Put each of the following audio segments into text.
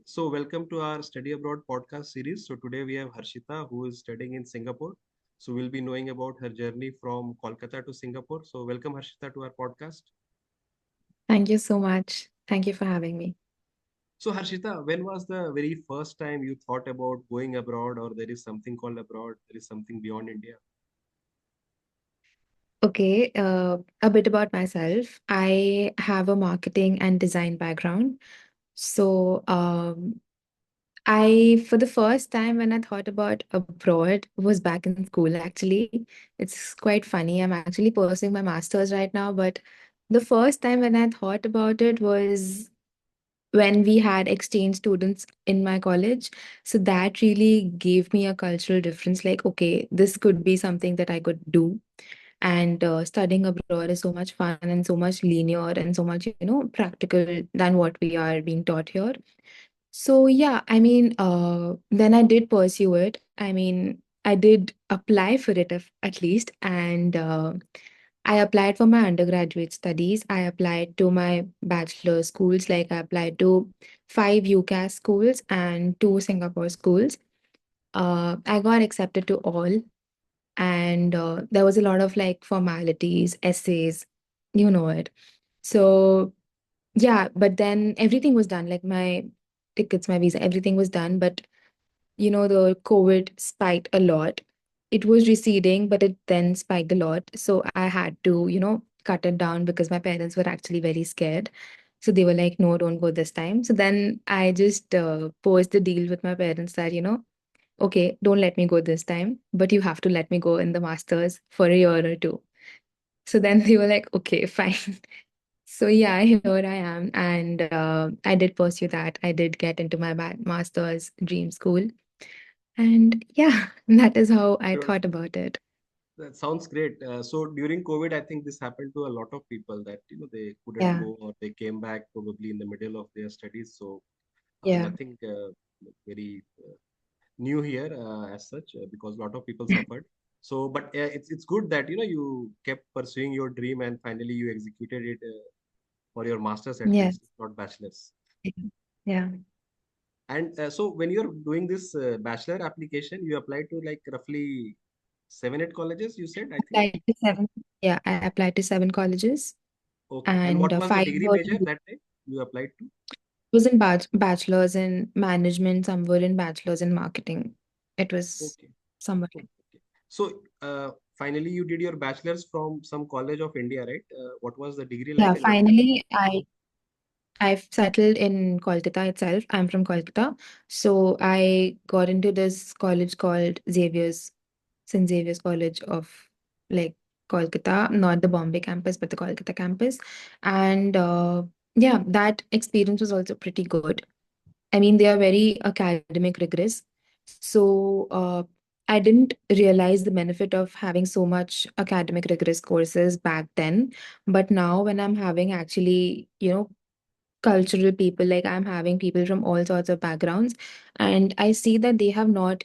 So, welcome to our Study Abroad podcast series. So, today we have Harshita who is studying in Singapore. So, we'll be knowing about her journey from Kolkata to Singapore. So, welcome Harshita to our podcast. Thank you so much. Thank you for having me. So, Harshita, when was the very first time you thought about going abroad, or there is something called abroad, there is something beyond India? Okay, a bit about myself. I have a marketing and design background. So, for the first time when I thought about abroad was back in school, actually. It's quite funny. I'm actually pursuing my master's right now, but the first time when I thought about it was when we had exchange students in my college. So that really gave me a cultural difference. Like, okay, this could be something that I could do. And studying abroad is so much fun and so much linear and so much, practical than what we are being taught here. So yeah, I mean, then I did pursue it. I mean, I did apply for it at least, and I applied for my undergraduate studies. I applied to my bachelor schools, like I applied to five UCAS schools and two Singapore schools. I got accepted to all, and there was a lot of like formalities, essays, you know it. So yeah, but then everything was done, like my tickets, my visa, everything was done. But the COVID spiked a lot. It was receding, but it then spiked a lot. So I had to, cut it down because my parents were actually very scared. So they were like, no, don't go this time. So then I just posed the deal with my parents that, okay, don't let me go this time, but you have to let me go in the masters for a year or two. So then they were like, okay, fine. So yeah, here I am, and I did pursue that. I did get into my master's dream school, and yeah, that is how I Sure, thought sure. about it. That sounds great. So, during COVID, I think this happened to a lot of people that, they couldn't Yeah, go or they came back probably in the middle of their studies. So, yeah, nothing very new here as such because a lot of people suffered. So, but it's good that you kept pursuing your dream and finally you executed it for your masters at yes, least, not bachelor's. yeah. And so, when you're doing this bachelor application, you applied to like roughly 7, 8 colleges. You said, I think. Applied to seven. Yeah, I applied to seven colleges, Okay. And and what was the five degree were major that time you applied to? was in bachelor's in management. Some were in bachelor's in marketing. It was Okay. somewhat. Okay. Okay. So, finally, you did your bachelor's from some college of India, right? What was the degree like Yeah, and what was the finally, I've settled in Kolkata itself. I'm from Kolkata. So I got into this college called Xavier's, St. Xavier's College of like Kolkata, not the Bombay campus, but the Kolkata campus. And yeah, that experience was also pretty good. I mean, they are very academic rigorous. So I didn't realize the benefit of having so much academic rigorous courses back then. But now when I'm having actually, cultural people, like I'm having people from all sorts of backgrounds, and I see that they have not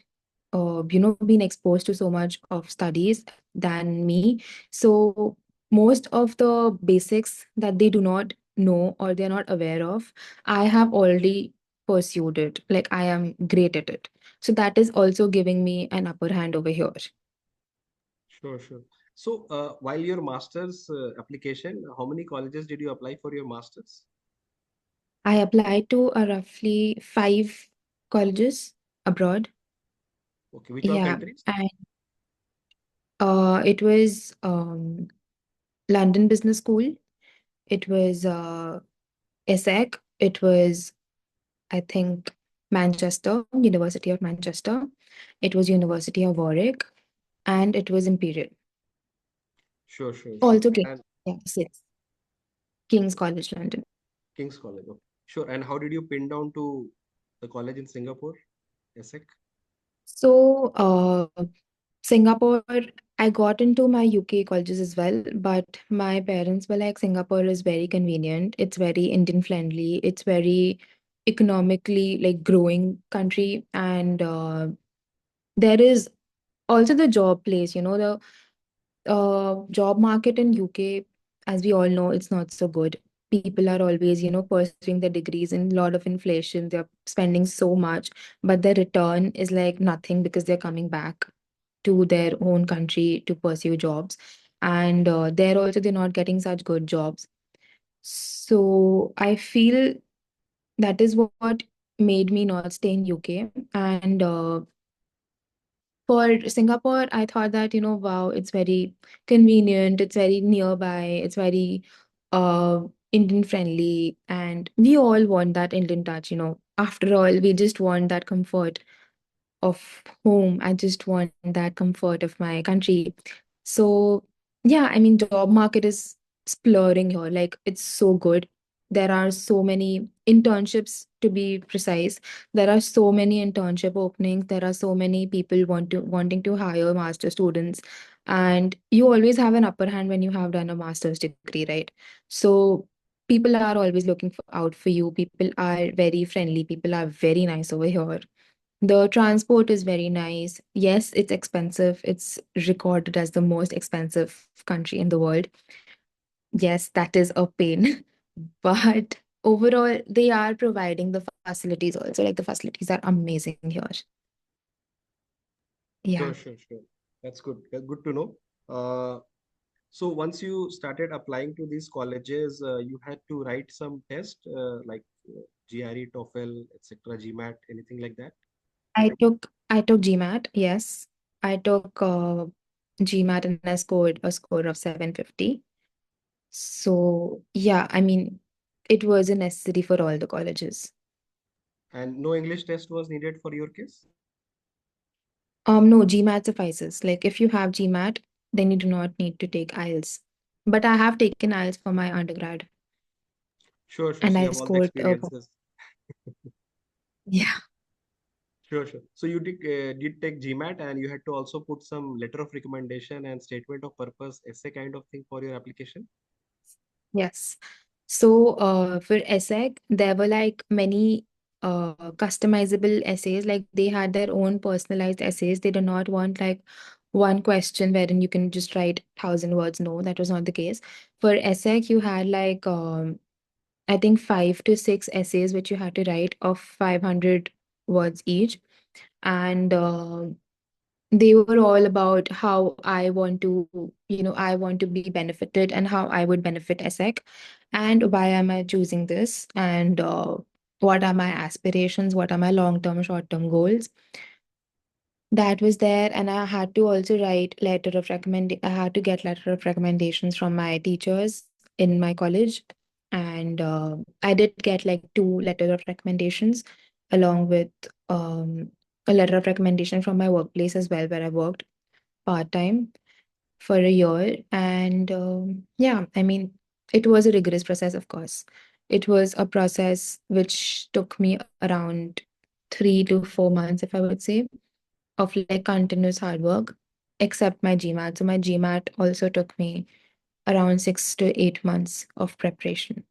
been exposed to so much of studies than me. So most of the basics that they do not know or they're not aware of, I have already pursued it. Like I am great at it. So that is also giving me an upper hand over here. Sure, sure. So, while your master's application, how many colleges did you apply for your master's? I applied to roughly five colleges abroad. Okay, which all Yeah, countries? and it was London Business School. It was ESSEC. It was, I think, Manchester, University of Manchester. It was University of Warwick, and it was Imperial. Sure, sure, sure. Also, King, And yeah, six, King's College London. King's College. Okay. Sure. And how did you pin down to the college in Singapore, ESSEC? So, Singapore, I got into my UK colleges as well, but my parents were like, Singapore is very convenient. It's very Indian friendly. It's very economically like growing country, and there is also the job place. The job market in UK, as we all know, it's not so good. people are always, pursuing their degrees in a lot of inflation. They're spending so much, but their return is like nothing because they're coming back to their own country to pursue jobs. And there also they're not getting such good jobs. So I feel that is what made me not stay in UK. And for Singapore, I thought that, wow, it's very convenient, it's very nearby, it's very uh Indian friendly, and we all want that Indian touch. After all, we just want that comfort of home. I just want that comfort of my country. So yeah, I mean, job market is exploring here. Like it's so good. There are so many internships to be precise. There are so many internship openings. There are so many people wanting to hire master students. And you always have an upper hand when you have done a master's degree, right? So people are always looking out for you. People are very friendly. People are very nice over here. The transport is very nice. Yes, it's expensive. It's recorded as the most expensive country in the world. Yes, that is a pain. But overall, they are providing the facilities also. Like the facilities are amazing here. Yeah. Sure, sure, sure. That's good. Good to know. Uh, so once you started applying to these colleges, you had to write some test like GRE, TOEFL, etc., GMAT, anything like that? I took GMAT, yes. I took GMAT and I scored a score of 750. So yeah, I mean, it was a necessary for all the colleges. And no English test was needed for your case? No, GMAT suffices. Like if you have GMAT, then you do not need to take IELTS. But I have taken IELTS for my undergrad, Sure, sure. and So you I have all the scored experiences. yeah. Sure, sure. So you did take GMAT and you had to also put some letter of recommendation and statement of purpose, essay kind of thing for your application. Yes. So for ESSEC, there were like many customizable essays. Like they had their own personalized essays. They did not want like one question wherein you can just write 1,000 words. No, that was not the case. For ESSEC, you had like I think 5 to 6 essays which you had to write of 500 words each. And they were all about how I want to, I want to be benefited and how I would benefit ESSEC and why am I choosing this and what are my aspirations, what are my long-term, short-term goals. That was there, and I had to also write letter of recommend. I had to get letter of recommendations from my teachers in my college, and I did get like two letter of recommendations, along with um, a letter of recommendation from my workplace as well, where I worked part time for a year. And yeah, I mean, it was a rigorous process, of course. It was a process which took me around 3 to 4 months, if I would say, of like continuous hard work, except my GMAT. So my GMAT also took me around 6 to 8 months of preparation.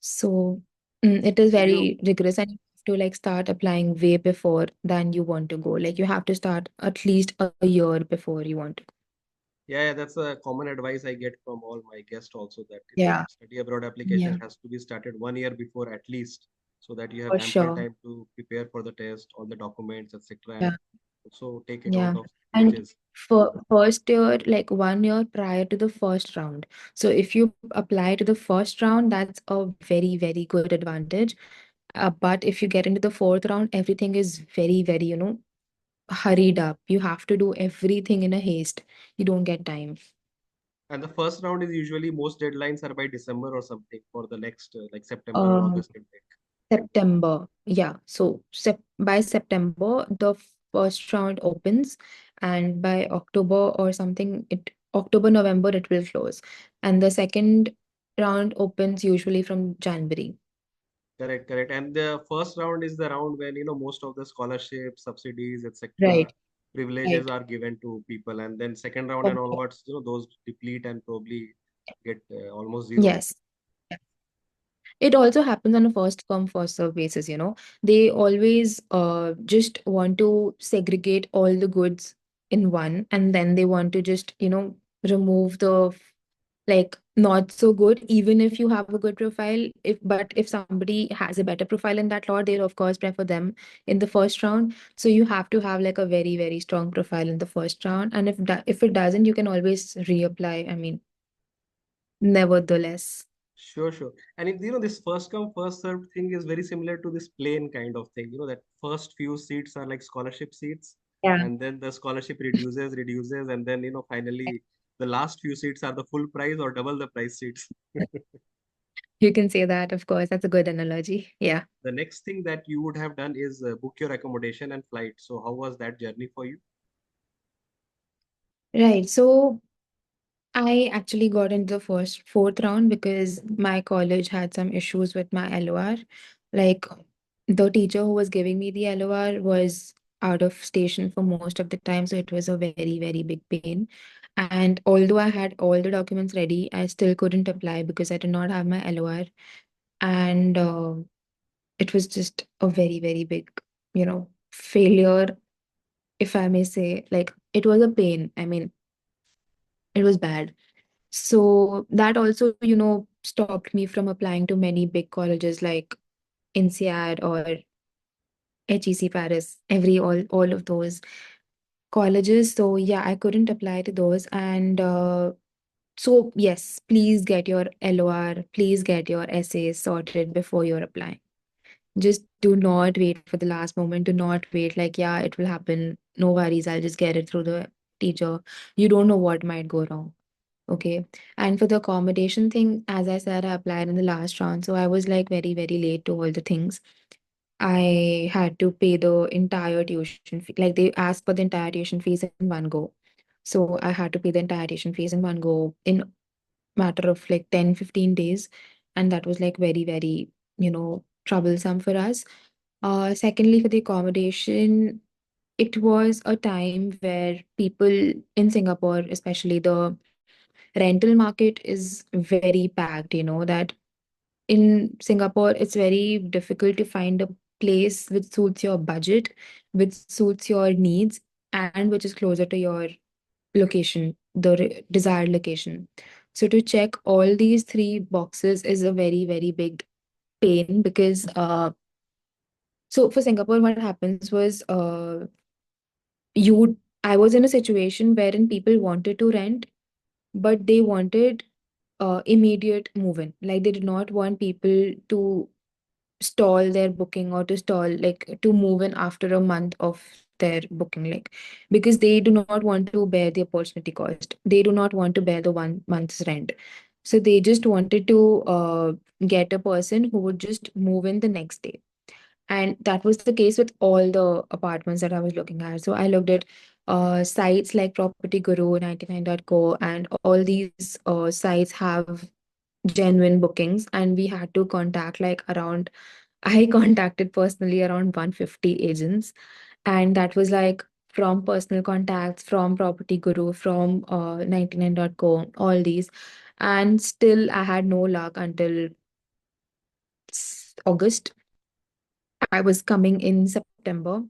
So it is So you very rigorous, and you have to like start applying way before than you want to go. Like you have to start at least a year before you want to. Yeah, yeah, that's a common advice I get from all my guests also that, Yeah, study abroad application yeah, has to be started 1 year before at least, so that you have for ample sure. time to prepare for the test, all the documents, etc., Yeah, and also take account yeah. of And wages. for first year, like 1 year prior to the first round. So if you apply to the first round, that's a very, very good advantage. But if you get into the fourth round, everything is very, very, hurried up. You have to do everything in a haste. You don't get time. And the first round is usually most deadlines are by December or something for the next like September or Um, August intake. September. Yeah. So by September, the first round opens, and by October or something, October, November, it will close. And the second round opens usually from January. Correct, correct. And the first round is the round when most of the scholarships, subsidies, Right, etc., privileges right. are given to people, and then second round For and sure. onwards, those deplete and probably get almost zero. Yes. It also happens on a first come, first serve basis. They always just want to segregate all the goods in one, and then they want to just, remove the like not so good, even if you have a good profile. If somebody has a better profile in that lot, they'll of course prefer them in the first round. So you have to have like a very, very strong profile in the first round. And if it doesn't, you can always reapply. I mean, nevertheless. Sure, sure. And this first come, first served thing is very similar to this plane kind of thing. That first few seats are like scholarship seats, Yeah. and then the scholarship reduces, and then, finally the last few seats are the full price or double the price seats. You can say that, of course. That's a good analogy. Yeah. The next thing that you would have done is book your accommodation and flight. So how was that journey for you? Right. So I actually got into the fourth round because my college had some issues with my LOR. Like the teacher who was giving me the LOR was out of station for most of the time, so it was a very, very big pain. And although I had all the documents ready, I still couldn't apply because I did not have my LOR. And it was just a very, very big, failure, if I may say. Like it was a pain. I mean, it was bad. So that also, stopped me from applying to many big colleges like INSEAD or HEC Paris, all of those colleges. So yeah, I couldn't apply to those. And so yes, please get your LOR, please get your essays sorted before you're applying. Just do not wait for the last moment. Do not wait like, yeah, it will happen. No worries, I'll just get it through the teacher. You don't know what might go wrong. Okay. And for the accommodation thing, as I said, I applied in the last round. So I was like very, very late to all the things. I had to pay the entire tuition fee. Like they asked for the entire tuition fees in one go. So I had to pay the entire tuition fees in one go in matter of like 10-15 days. And that was like very, very, troublesome for us. Secondly, for the accommodation, it was a time where people in Singapore, especially the rental market, is very packed, that in Singapore it's very difficult to find a place which suits your budget, which suits your needs, and which is closer to your location, the desired location. So to check all these three boxes is a very, very big pain because so for Singapore what happens was you I was in a situation wherein people wanted to rent, but they wanted immediate move-in. Like they did not want people to stall their booking or to stall like to move in after a month of their booking, like because they do not want to bear the opportunity cost. They do not want to bear the 1 month's rent. So they just wanted to get a person who would just move in the next day. And that was the case with all the apartments that I was looking at. So I looked at sites like Property Guru, 99.co, and all these sites have genuine bookings. And we had to contact like around, I contacted personally around 150 agents. And that was like from personal contacts, from Property Guru, from 99.co, all these. And still, I had no luck until August. I was coming in September,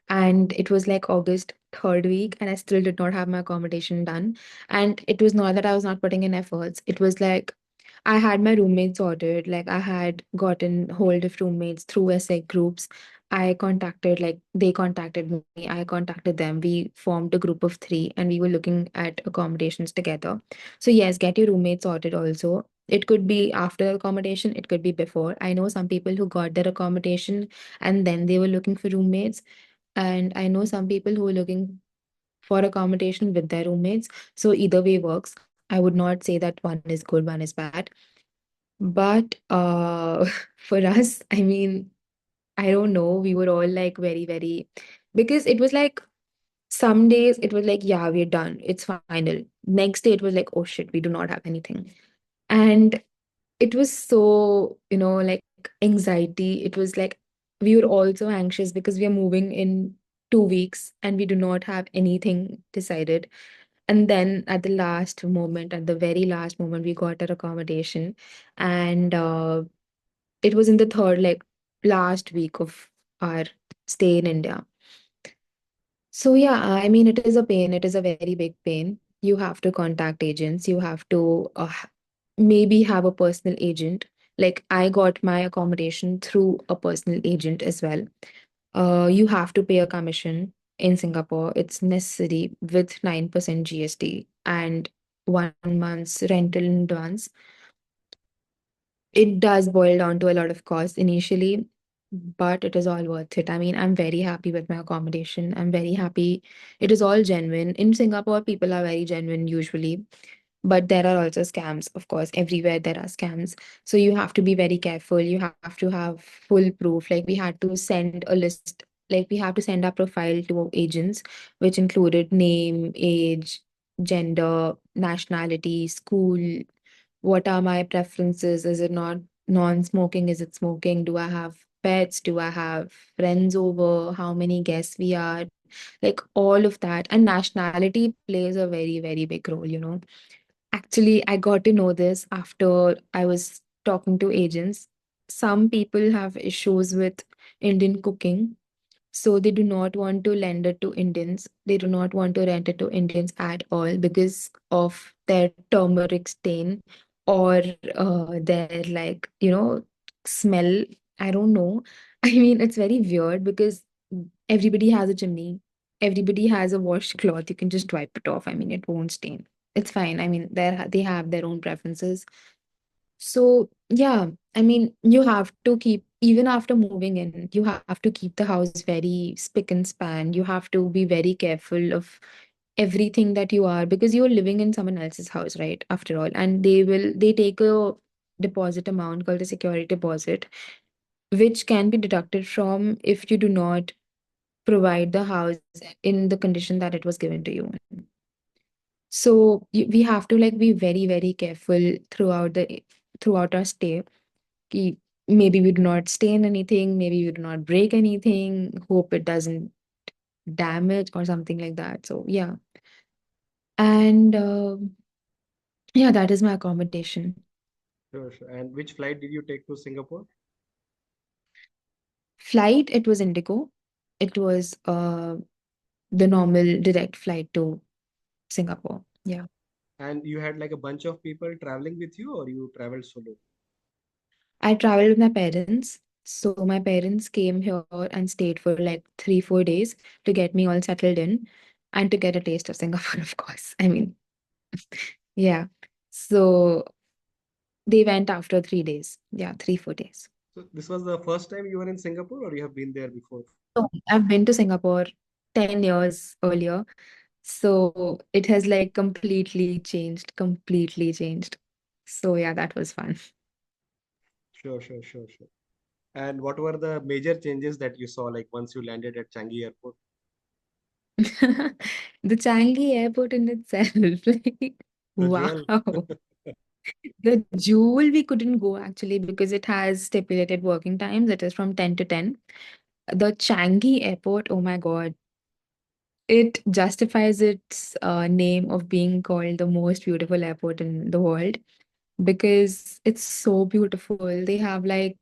and it was like August third week, and I still did not have my accommodation done. And it was not that I was not putting in efforts. It was like I had my roommates ordered, like I had gotten hold of roommates through ESSEC groups. They contacted me, I contacted them. We formed a group of three and we were looking at accommodations together. So, yes, get your roommates sorted also. It could be after accommodation, it could be before. I know some people who got their accommodation and then they were looking for roommates. And I know some people who are looking for accommodation with their roommates. So either way works. I would not say that one is good, one is bad. But for us, I mean, I don't know. We were all like very, very, because it was like some days it was like, yeah, we're done. It's final. Next day it was like, oh shit, we do not have anything. And it was so, like anxiety. It was like we were also anxious because we are moving in 2 weeks and we do not have anything decided. And then at the last moment, at the very last moment, we got our accommodation. And it was in the third, like last week of our stay in India. So yeah, I mean, it is a pain. It is a very big pain. You have to contact agents. You have to maybe have a personal agent. Like I got my accommodation through a personal agent as well. You have to pay a commission in Singapore. It's necessary with 9% GST and 1 month's rental in advance. It does boil down to a lot of costs initially, but it is all worth it. I mean, I'm very happy with my accommodation. I'm very happy. It is all genuine. In Singapore, people are very genuine usually, but there are also scams. Of course, everywhere there are scams. So you have to be very careful. You have to have full proof. Like we had to send a list, like we have to send our profile to agents, which included name, age, gender, nationality, school, what are my preferences? Is it not non-smoking? Is it smoking? Do I have pets? Do I have friends over? How many guests we are? Like all of that. And nationality plays a very, very big role. Actually, I got to know this after I was talking to agents. Some people have issues with Indian cooking, so they do not want to lend it to Indians. They do not want to rent it to Indians at all because of their turmeric stain or their smell. I don't know. I mean, it's very weird because everybody has a chimney. Everybody has a washcloth. You can just wipe it off. I mean, it won't stain. It's fine. I mean, they have their own preferences. So, yeah, I mean, you have to keep, even after moving in, you have to keep the house very spick and span. You have to be very careful of everything that you are because you're living in someone else's house, right? After all. And they take a deposit amount called the security deposit, which can be deducted from if you do not provide the house in the condition that it was given to you. So we have to like be very, very careful throughout our stay. Ki maybe we do not stain anything, maybe we do not break anything, hope it doesn't damage or something like that. So yeah. And yeah, that is my accommodation. Sure, sure. And which flight did you take to Singapore? Flight, it was Indigo. It was the normal direct flight to Singapore. Yeah. And you had like a bunch of people traveling with you, or you traveled solo? I traveled with my parents. So my parents came here and stayed for like 3, 4 days to get me all settled in and to get a taste of Singapore, of course. I mean, yeah. So they went after 3 days. Yeah, 3, 4 days. So this was the first time you were in Singapore, or you have been there before? So I've been to Singapore 10 years earlier. So it has like completely changed, completely changed. So yeah, that was fun. Sure, sure, sure, sure. And what were the major changes that you saw, like once you landed at Changi Airport? The Changi airport in itself, like, The wow. jewel. The Jewel we couldn't go actually because it has stipulated working times. It is from 10 to 10. The Changi airport, oh my God, it justifies its name of being called the most beautiful airport in the world because it's so beautiful. They have like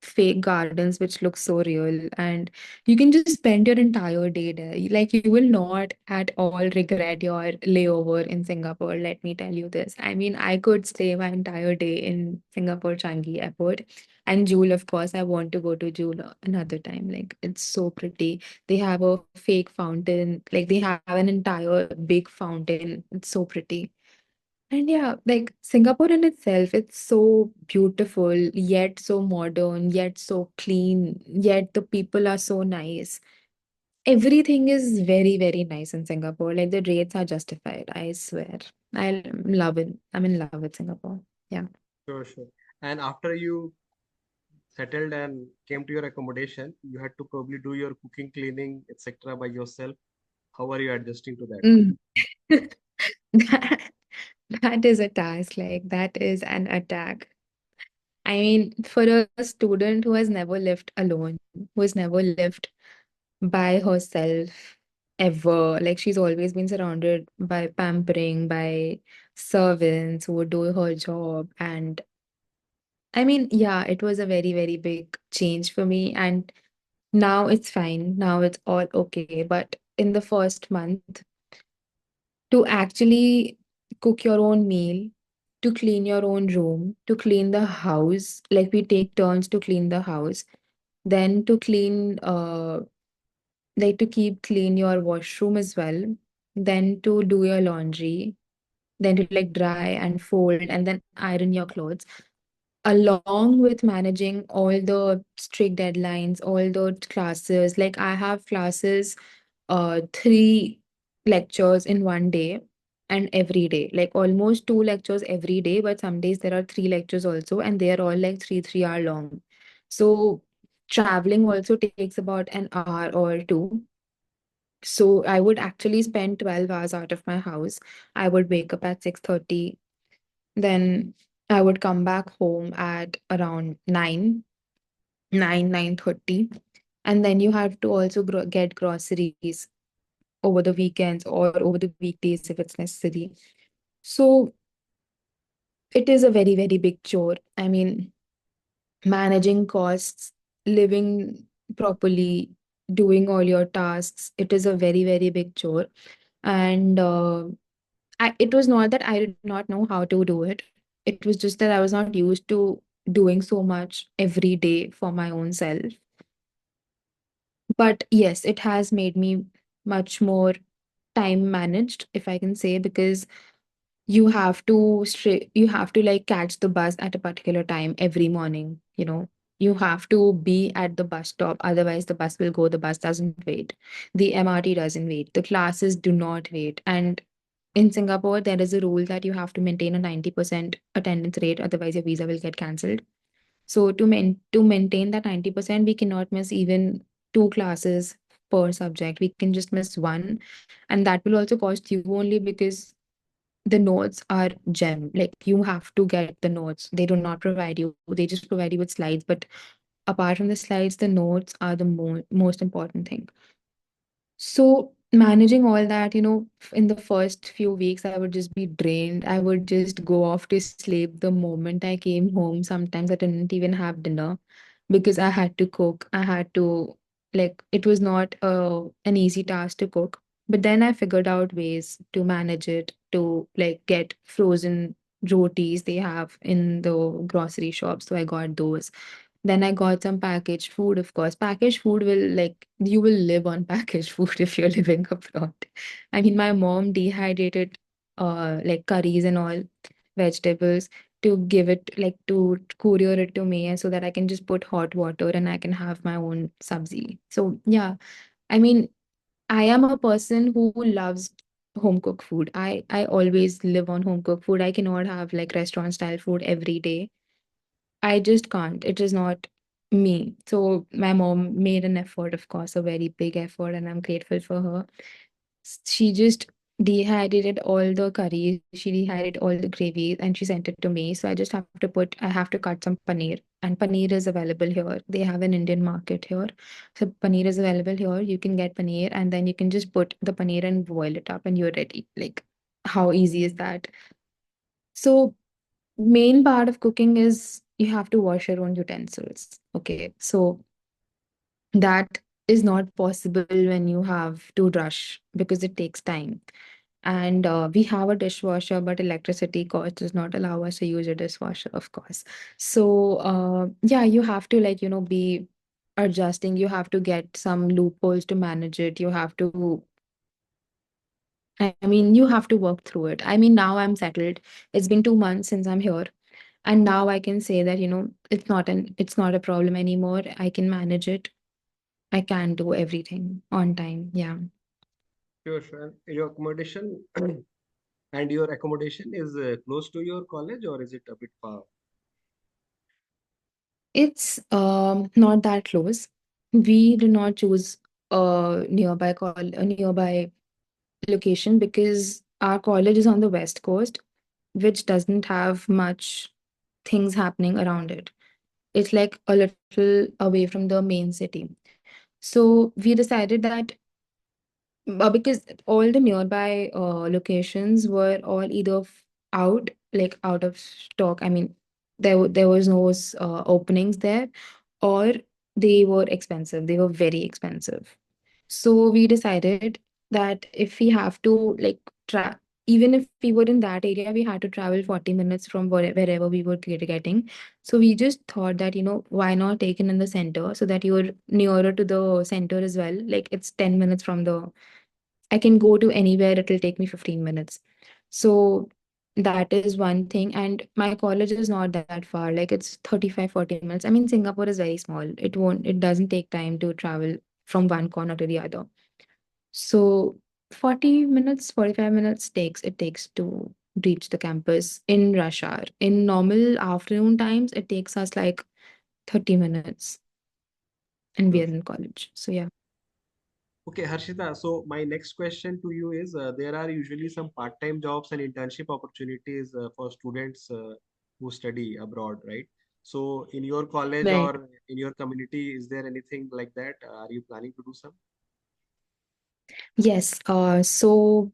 fake gardens which look so real, and you can just spend your entire day there. Like you will not at all regret your layover in Singapore, let me tell you this. I mean, I could stay my entire day in Singapore Changi airport. And Jewel, of course, I want to go to Jewel another time. Like it's so pretty. They have a fake fountain, like they have an entire big fountain. It's so pretty. And yeah, like Singapore in itself, it's so beautiful, yet so modern, yet so clean, yet the people are so nice. Everything is very, very nice in Singapore. Like the rates are justified, I swear. I love it. I'm in love with Singapore. Yeah. Sure, sure. And after you settled and came to your accommodation, you had to probably do your cooking, cleaning, etc. by yourself. How are you adjusting to that? Mm. That, that is a task, like that is an attack. I mean, for a student who has never lived alone, who has never lived by herself ever. Like she's always been surrounded by pampering, by servants who would do her job. And I mean, yeah, it was a very, very big change for me. And now it's fine. Now it's all okay. But in the first month, to actually cook your own meal, to clean your own room, to clean the house. Like we take turns to clean the house, then to clean, like to keep clean your washroom as well, then to do your laundry, then to like dry and fold and then iron your clothes, along with managing all the strict deadlines, all the classes. Like I have classes, three lectures in one day and every day, like almost two lectures every day, but some days there are three lectures also, and they are all like 3 hour long. So traveling also takes about an hour or two. So I would actually spend 12 hours out of my house. I would wake up at 6:30, then I would come back home at around 9:30. And then you have to also get groceries over the weekends or over the weekdays if it's necessary. So it is a very, very big chore. I mean, managing costs, living properly, doing all your tasks, it is a very, very big chore. And it was not that I did not know how to do it. It was just that I was not used to doing so much every day for my own self. But yes, it has made me much more time managed, if I can say, because you have to like catch the bus at a particular time every morning, you know. You have to be at the bus stop, otherwise the bus will go. The bus doesn't wait. The MRT doesn't wait. The classes do not wait. And in Singapore, there is a rule that you have to maintain a 90% attendance rate, otherwise your visa will get cancelled. So to maintain that 90%, we cannot miss even two classes per subject. We can just miss one, and that will also cost you only because the notes are gem. Like you have to get the notes. They do not provide you. They just provide you with slides. But apart from the slides, the notes are the most important thing. So managing all that, in the first few weeks, I would just be drained. I would just go off to sleep the moment I came home. Sometimes I didn't even have dinner because I had to cook. I had to, like, it was not an easy task to cook. But then I figured out ways to manage it, to like get frozen rotis they have in the grocery shop. So I got those. Then I got some packaged food, of course. Packaged food will like you will live on packaged food if you're living abroad. I mean, my mom dehydrated like curries and all vegetables to give it like to courier it to me so that I can just put hot water and I can have my own sabzi. So yeah, I mean, I am a person who loves home cooked food. I always live on home cooked food. I cannot have like restaurant style food every day. I just can't. It is not me. So my mom made an effort, of course, a very big effort, and I'm grateful for her. She just dehydrated all the curries, she dehydrated all the gravies, and she sent it to me. So I have to cut some paneer, and paneer is available here. They have an Indian market here. So paneer is available here. You can get paneer, and then you can just put the paneer and boil it up, and you're ready. Like, how easy is that? So main part of cooking is you have to wash your own utensils. Okay. So that is not possible when you have to rush because it takes time. And we have a dishwasher, but electricity cost does not allow us to use a dishwasher, of course. So yeah, you have to like, be adjusting. You have to get some loopholes to manage it. I mean, you have to work through it. I mean, now I'm settled. It's been 2 months since I'm here. And now I can say that, it's not a problem anymore. I can manage it. I can do everything on time. Yeah. Sure, sure. Your accommodation is close to your college, or is it a bit far? It's not that close. We did not choose a nearby location because our college is on the west coast, which doesn't have much things happening around it. It's like a little away from the main city. So we decided that because all the nearby locations were all either out, like out of stock. I mean, there was no openings there, or they were expensive. They were very expensive. So we decided that if we have to like tra even if we were in that area, we had to travel 40 minutes from wherever we were getting. So we just thought that, why not take it in the center so that you're nearer to the center as well. Like it's 10 minutes from the I can go to anywhere, it'll take me 15 minutes. So that is one thing. And my college is not that far, like it's 35, 40 minutes. I mean, Singapore is very small. It doesn't take time to travel from one corner to the other. So 40 minutes, 45 minutes takes to reach the campus in rush hour. In normal afternoon times, it takes us like 30 minutes and we Sure, are sure. in college. So yeah. Okay, Harshita. So my next question to you is, there are usually some part-time jobs and internship opportunities for students who study abroad, right? So in your college Right. or in your community, is there anything like that? Are you planning to do some? Yes. So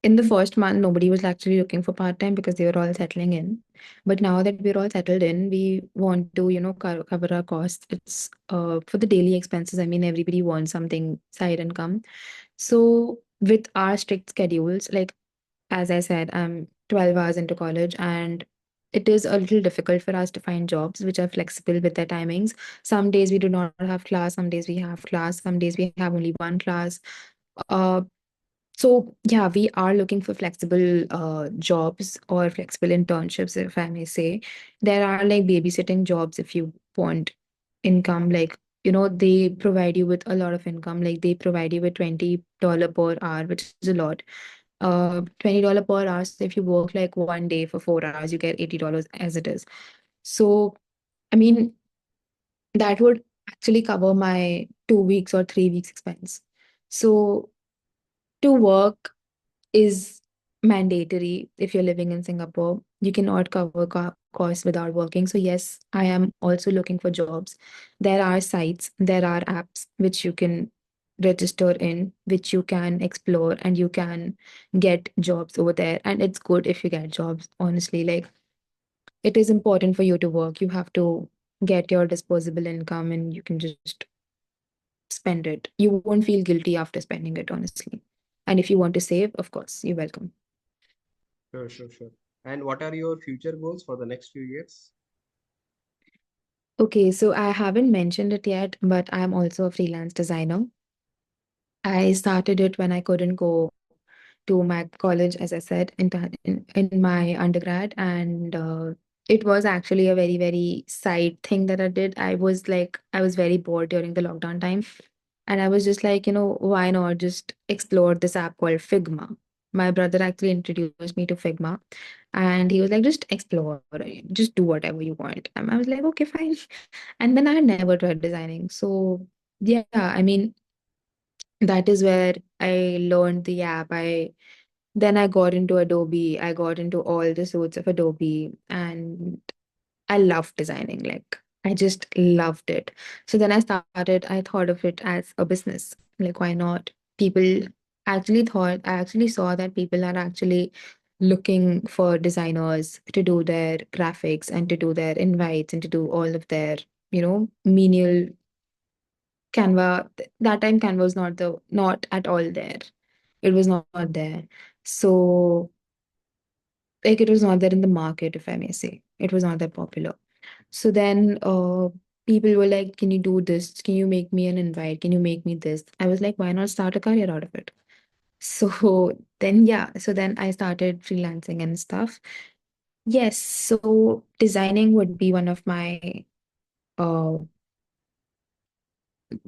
in the first month, nobody was actually looking for part-time because they were all settling in. But now that we're all settled in, we want to, cover our costs. It's for the daily expenses. I mean, everybody wants something side income. So with our strict schedules, like as I said, I'm 12 hours into college and it is a little difficult for us to find jobs which are flexible with their timings. Some days we do not have class, some days we have class, some days we have only one class. Uh, so yeah, we are looking for flexible jobs or flexible internships, if I may say. There are like babysitting jobs if you want income, like they provide you with a lot of income. Like they provide you with $20 per hour, which is a lot. $20 per hour. So if you work like one day for 4 hours, you get $80 as it is. So I mean, that would actually cover my 2 weeks or 3 weeks expense. So to work is mandatory if you're living in Singapore. You cannot cover costs without working. So, yes, I am also looking for jobs. There are sites, there are apps which you can register in, which you can explore, and you can get jobs over there. And it's good if you get jobs, honestly. Like, it is important for you to work. You have to get your disposable income and you can just spend it. You won't feel guilty after spending it, honestly. And if you want to save, of course, you're welcome. Sure, sure, sure. And what are your future goals for the next few years? Okay, so I haven't mentioned it yet, but I'm also a freelance designer. I started it when I couldn't go to my college, as I said, in my undergrad. And it was actually a very, very side thing that I did. I was very bored during the lockdown time. And I was just like, why not just explore this app called Figma? My brother actually introduced me to Figma and he was like, just explore, just do whatever you want. And I was like, okay, fine. And then I had never tried designing. So, yeah, I mean, that is where I learned the app. Then I got into Adobe. I got into all the suites of Adobe and I loved designing. Like I just loved it. So then I thought of it as a business. Like why not? People I actually saw that people are actually looking for designers to do their graphics and to do their invites and to do all of their, menial Canva. That time Canva was not at all there. It was not there. So like it was not there in the market, if I may say. It was not that popular. So then people were like, can you do this? Can you make me an invite? Can you make me this? I was like, why not start a career out of it? So then, yeah, so then I started freelancing and stuff. Yes, so designing would be one of my uh,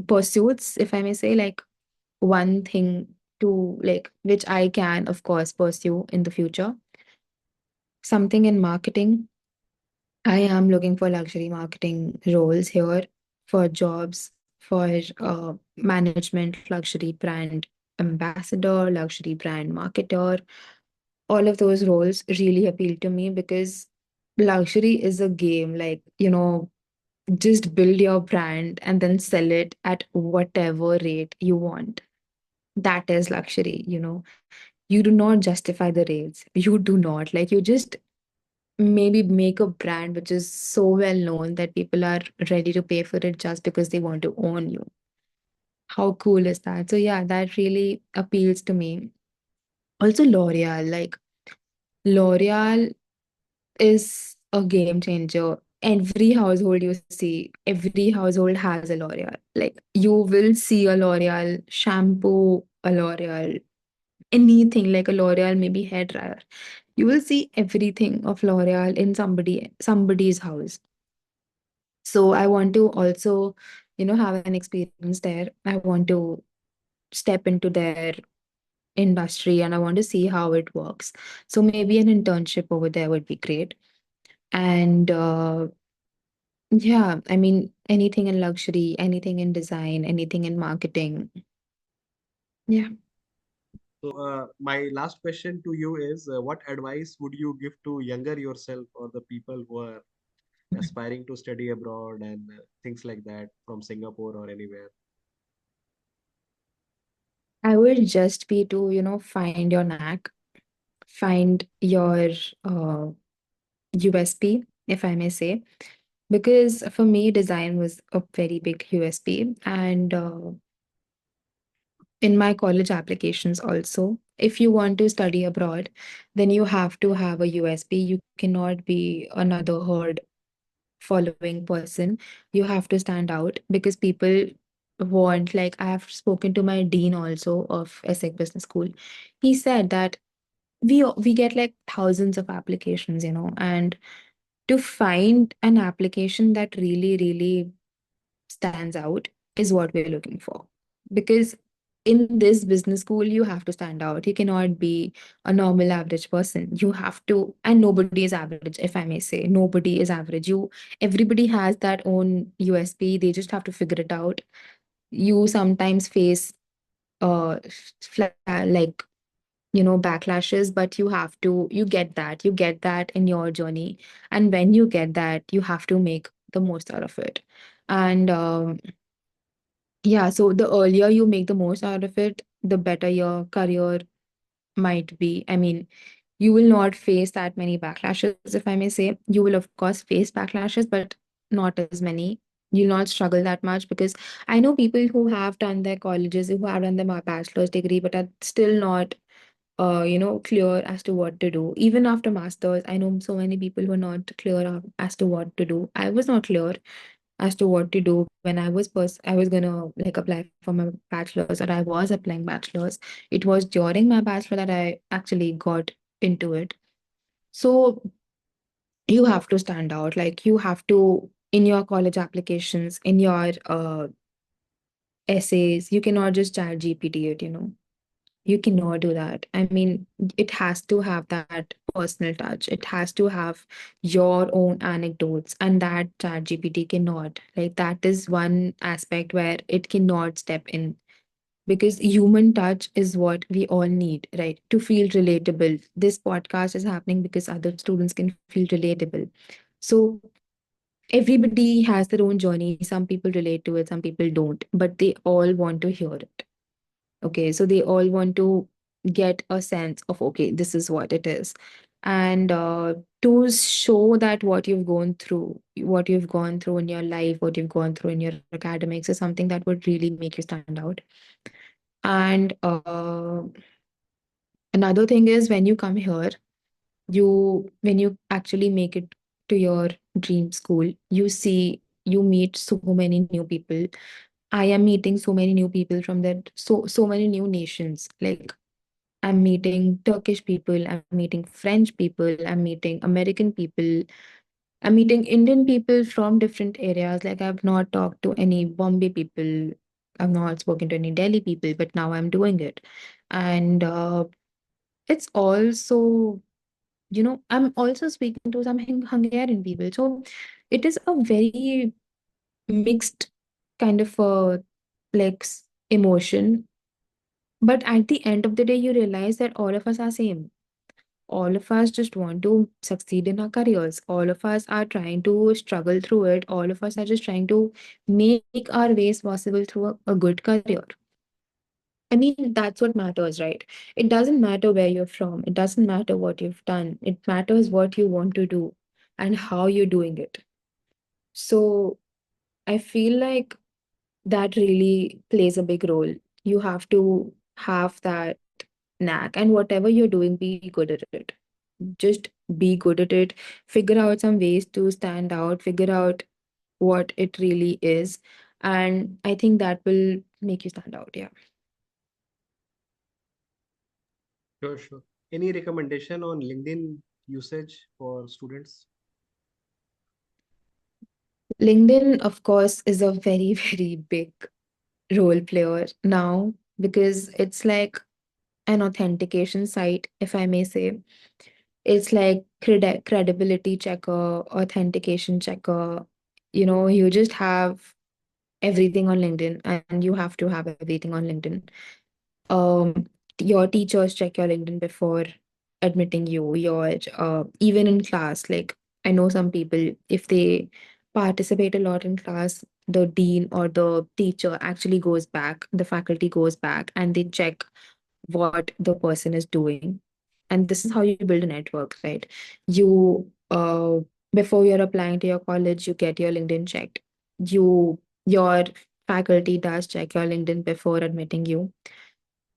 pursuits, if I may say, like one thing to like, which I can, of course, pursue in the future. Something in marketing. I am looking for luxury marketing roles here for jobs for management, luxury brand ambassador, luxury brand marketer. All of those roles really appeal to me because luxury is a game. Like, just build your brand and then sell it at whatever rate you want. That is luxury. You do not justify the rates. You do not. Like, you just maybe make a brand which is so well known that people are ready to pay for it just because they want to own you. How cool is that? So yeah, that really appeals to me. Also, L'Oreal, like L'Oreal is a game changer. Every household you see, every household has a L'Oreal. Like you will see a L'Oreal shampoo, a L'Oreal, anything like a L'Oreal, maybe hair dryer. You will see everything of L'Oreal in somebody's house. So I want to also, have an experience there. I want to step into their industry and I want to see how it works. So maybe an internship over there would be great. And yeah, I mean, anything in luxury, anything in design, anything in marketing. Yeah. So, my last question to you is, what advice would you give to younger yourself or the people who are aspiring to study abroad and things like that from Singapore or anywhere? I would just be to, find your knack, find your uh, USP, if I may say. Because for me, design was a very big USP. And in my college applications also, if you want to study abroad, then you have to have a USP. You cannot be another herd following person. You have to stand out because people want, like, I have spoken to my dean also of ESSEC Business School. He said that we get like thousands of applications, and to find an application that really stands out is what we're looking for. Because in this business school, you have to stand out. You cannot be a normal average person. You have to, and nobody is average, if I may say. Nobody is average. Everybody has that own USP. They just have to figure it out. You sometimes face like backlashes, but you get that in your journey. And when you get that, you have to make the most out of it. And yeah, so the earlier you make the most out of it, the better your career might be. I mean, you will not face that many backlashes, if I may say. You will, of course, face backlashes, but not as many. You'll not struggle that much because I know people who have done their colleges, who have done their bachelor's degree, but are still not, clear as to what to do. Even after masters, I know so many people who are not clear as to what to do. I was not clear as to what to do when I was gonna like apply for my bachelor's, or I was applying bachelor's. It was during my bachelor that I actually got into it. So you have to stand out. Like you have to, in your college applications, in your essays, you cannot just chat GPT it. You cannot do that. I mean, it has to have that personal touch. It has to have your own anecdotes, and that ChatGPT cannot. Like, that is one aspect where it cannot step in because human touch is what we all need, right? To feel relatable. This podcast is happening because other students can feel relatable. So, everybody has their own journey. Some people relate to it, some people don't, but they all want to hear it. Okay, so they all want to get a sense of, okay, this is what it is. And to show that what you've gone through in your life, what you've gone through in your academics is something that would really make you stand out. And another thing is when you come here, when you actually make it to your dream school, you meet so many new people. I am meeting so many new people from that, so many new nations. Like I'm meeting Turkish people, I'm meeting French people, I'm meeting American people, I'm meeting Indian people from different areas. Like I've not talked to any Bombay people, I've not spoken to any Delhi people, but now I'm doing it. And it's also, I'm also speaking to some Hungarian people. So it is a very mixed kind of emotion. But at the end of the day, you realize that all of us are same. All of us just want to succeed in our careers. All of us are trying to struggle through it. All of us are just trying to make our ways possible through a good career. I mean, that's what matters, right? It doesn't matter where you're from. It doesn't matter what you've done. It matters what you want to do and how you're doing it. So I feel like that really plays a big role. You have to have that. knack, and whatever you're doing, be good at it. Just be good at it. Figure out some ways to stand out, figure out what it really is, and I think that will make you stand out. Yeah. Sure, sure. Any recommendation on LinkedIn usage for students? LinkedIn, of course, is a very, very big role player now because it's like an authentication site, if I may say. It's like credibility checker, authentication checker. You just have everything on LinkedIn, and you have to have everything on LinkedIn. Um, your teachers check your LinkedIn before admitting you. Your even in class, like I know some people, if they participate a lot in class, the dean or the teacher actually goes back, the faculty goes back, and they check what the person is doing. And this is how you build a network, right? You before you're applying to your college, you get your LinkedIn checked. Your faculty does check your LinkedIn before admitting you.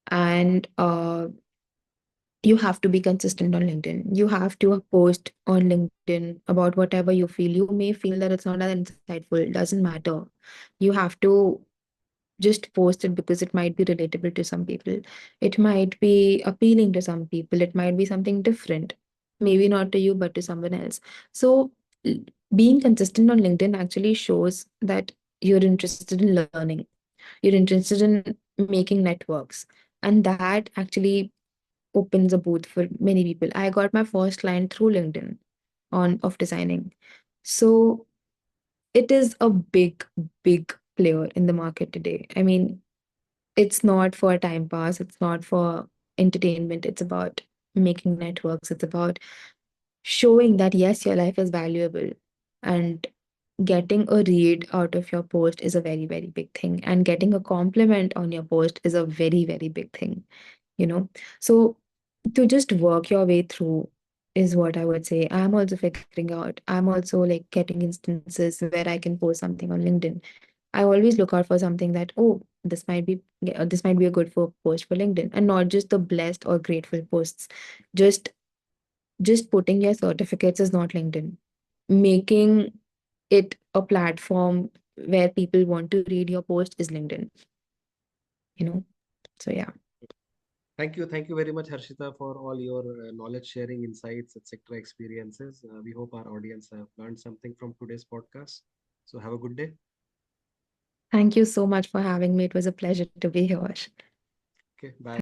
And you have to be consistent on LinkedIn. You have to post on LinkedIn about whatever you feel. You may feel that it's not that insightful, it doesn't matter. You have to just post it because it might be relatable to some people. It might be appealing to some people. It might be something different. Maybe not to you, but to someone else. So, l- being consistent on LinkedIn actually shows that you're interested in learning, you're interested in making networks. And that actually opens a booth for many people. I got my first client through LinkedIn on of designing. So it is a big, big player in the market today. I mean, it's not for time pass, it's not for entertainment, it's about making networks, it's about showing that yes, your life is valuable. And getting a read out of your post is a very, very big thing. And getting a compliment on your post is a very, very big thing, you know. So to just work your way through is what I would say. I'm also figuring out, I'm also like getting instances where I can post something on LinkedIn. I always look out for something that, oh, this might be a good for post for LinkedIn, and not just the blessed or grateful posts. Just just putting your certificates is not LinkedIn. Making it a platform where people want to read your post is LinkedIn, you know? So yeah. Thank you very much, Harshita, for all your knowledge sharing, insights, etc., experiences. We hope our audience have learned something from today's podcast. So have a good day. Thank you so much for having me. It was a pleasure to be here. Okay, bye.